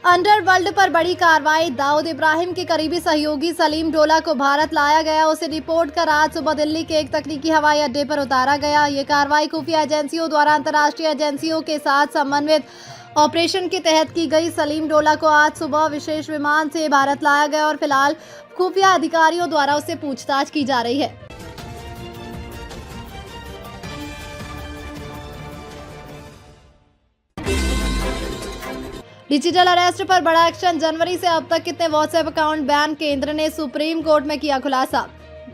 Underworld पर बड़ी कार्रवाई। दाऊद इब्राहिम के करीबी सहयोगी सलीम डोला को भारत लाया गया। उसे रिपोर्ट कर आज सुबह दिल्ली के एक तकनीकी हवाई अड्डे पर उतारा गया। ये कार्रवाई खुफिया एजेंसियों द्वारा अंतर्राष्ट्रीय एजेंसियों के साथ समन्वित ऑपरेशन के तहत की गई। सलीम डोला को आज सुबह विशेष विमान से भारत लाया गया और फिलहाल खुफिया अधिकारियों द्वारा उससे पूछताछ की जा रही है। डिजिटल अरेस्ट पर बड़ा एक्शन। जनवरी से अब तक कितने व्हाट्सएप अकाउंट बैन, केंद्र ने सुप्रीम कोर्ट में किया खुलासा।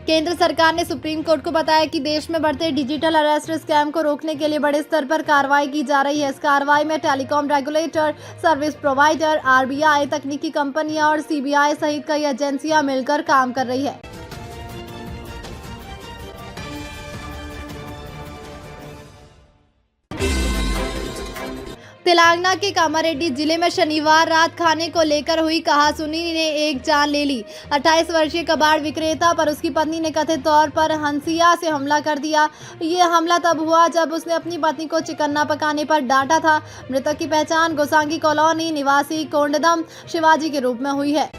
केंद्र सरकार ने सुप्रीम कोर्ट को बताया कि देश में बढ़ते डिजिटल अरेस्ट स्कैम को रोकने के लिए बड़े स्तर पर कार्रवाई की जा रही है। इस कार्रवाई में telecom regulator, service provider, RBI, तकनीकी कंपनियां और सीबीआई सहित कई एजेंसियां मिलकर काम कर रही है। तेलंगाना के कामारेड्डी जिले में शनिवार रात खाने को लेकर हुई कहासुनी ने एक जान ले ली। 28 वर्षीय कबाड़ विक्रेता पर उसकी पत्नी ने कथित तौर पर हंसिया से हमला कर दिया। ये हमला तब हुआ जब उसने अपनी पत्नी को चिकन्ना पकाने पर डांटा था। मृतक की पहचान गोसांगी कॉलोनी निवासी कोंडदम शिवाजी के रूप में हुई है।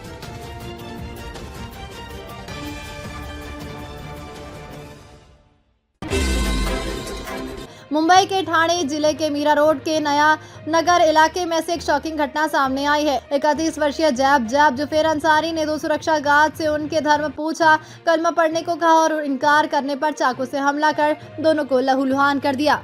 मुंबई के ठाणे जिले के मीरा रोड के नया नगर इलाके में से एक शॉकिंग घटना सामने आई है। 31 वर्षीय जैब जुफेर अंसारी ने 2 सुरक्षा गार्ड से उनके धर्म पूछा, कलमा पढ़ने को कहा और इनकार करने पर चाकू से हमला कर दोनों को लहूलुहान कर दिया।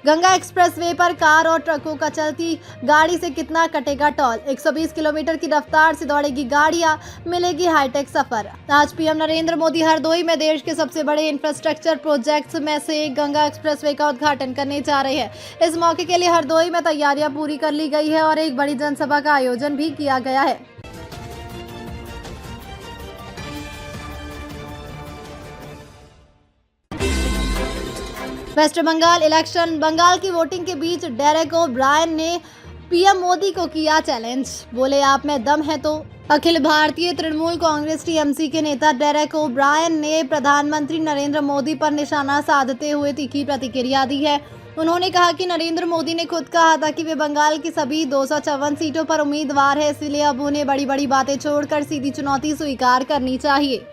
गंगा एक्सप्रेसवे पर कार और ट्रकों का चलती गाड़ी से कितना कटेगा टोल। 120 किलोमीटर की रफ्तार से दौड़ेगी गाड़ियां, मिलेगी हाईटेक सफर। आज पीएम नरेंद्र मोदी हरदोई में देश के सबसे बड़े इंफ्रास्ट्रक्चर प्रोजेक्ट्स में से एक गंगा एक्सप्रेसवे का उद्घाटन करने जा रहे हैं। इस मौके के लिए हरदोई में तैयारियां पूरी कर ली गई है और एक बड़ी जनसभा का आयोजन भी किया गया है। Waste Bengal election. बंगाल की वोटिंग के बीच डेरेक ओब्रायन ने पीएम मोदी को किया चैलेंज। बोले, आप में दम है तो। अखिल भारतीय तृणमूल कांग्रेस टीएमसी के नेता डेरेक ओब्रायन ने प्रधानमंत्री नरेंद्र मोदी पर निशाना साधते हुए तीखी प्रतिक्रिया दी है। उन्होंने कहा कि नरेंद्र मोदी ने खुद कहा था कि वे बंगाल की सभी 254 सीटों पर उम्मीदवार है, इसलिए अब उन्हें बड़ी बड़ी बातें छोड़कर सीधी चुनौती स्वीकार करनी चाहिए।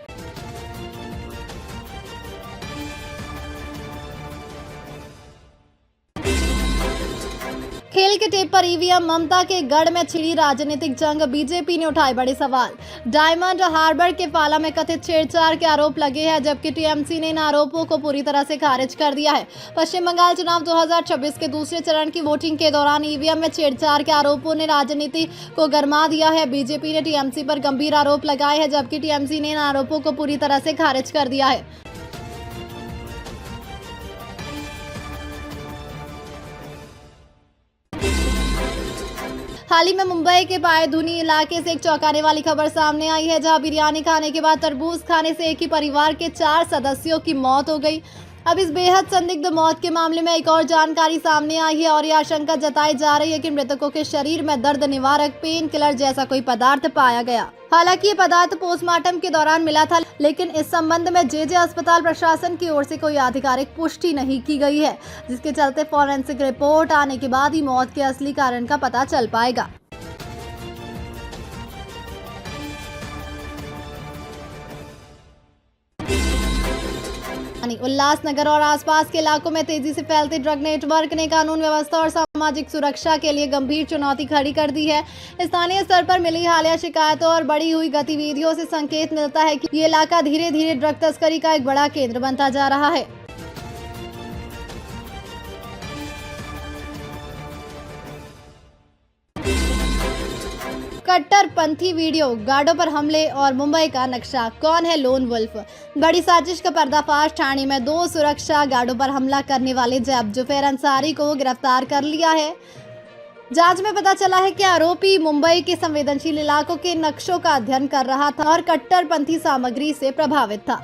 खेल के टेप पर ईवीएम। ममता के गढ़ में छिड़ी राजनीतिक जंग, बीजेपी ने उठाए बड़े सवाल। डायमंड हार्बर के पाला में कथित छेड़छाड़ के आरोप लगे हैं, जबकि टीएमसी ने इन आरोपों को पूरी तरह से खारिज कर दिया है। पश्चिम बंगाल चुनाव 2026 के दूसरे चरण की वोटिंग के दौरान ईवीएम में छेड़छाड़ के आरोपों ने राजनीति को गरमा दिया है। बीजेपी ने टीएमसी पर गंभीर आरोप लगाए हैं, जबकि टीएमसी ने इन आरोपों को पूरी तरह से खारिज कर दिया है। हाल ही में मुंबई के पायधुनी इलाके से एक चौंकाने वाली खबर सामने आई है, जहां बिरयानी खाने के बाद तरबूज खाने से एक ही परिवार के 4 सदस्यों की मौत हो गई। अब इस बेहद संदिग्ध मौत के मामले में एक और जानकारी सामने आई है और यह आशंका जताई जा रही है कि मृतकों के शरीर में दर्द निवारक पेन किलर जैसा कोई पदार्थ पाया गया। हालांकि ये पदार्थ पोस्टमार्टम के दौरान मिला था, लेकिन इस संबंध में जे अस्पताल प्रशासन की ओर से कोई आधिकारिक पुष्टि नहीं की गई है, जिसके चलते फॉरेंसिक रिपोर्ट आने के बाद ही मौत के असली कारण का पता चल पाएगा। उल्लासनगर और आसपास के इलाकों में तेजी से फैलते ड्रग नेटवर्क ने कानून व्यवस्था और सामाजिक सुरक्षा के लिए गंभीर चुनौती खड़ी कर दी है। स्थानीय स्तर पर मिली हालिया शिकायतों और बढ़ी हुई गतिविधियों से संकेत मिलता है कि ये इलाका धीरे धीरे ड्रग तस्करी का एक बड़ा केंद्र बनता जा रहा है। कट्टरपंथी वीडियो, गार्डों पर हमले और मुंबई का नक्शा। कौन है लोन वुल्फ? बड़ी साजिश का पर्दाफाश। ठाणे में 2 सुरक्षा गार्डों पर हमला करने वाले जैब जुफेर अंसारी को गिरफ्तार कर लिया है। जांच में पता चला है कि आरोपी मुंबई के संवेदनशील इलाकों के नक्शों का अध्ययन कर रहा था और कट्टरपंथी सामग्री से प्रभावित था।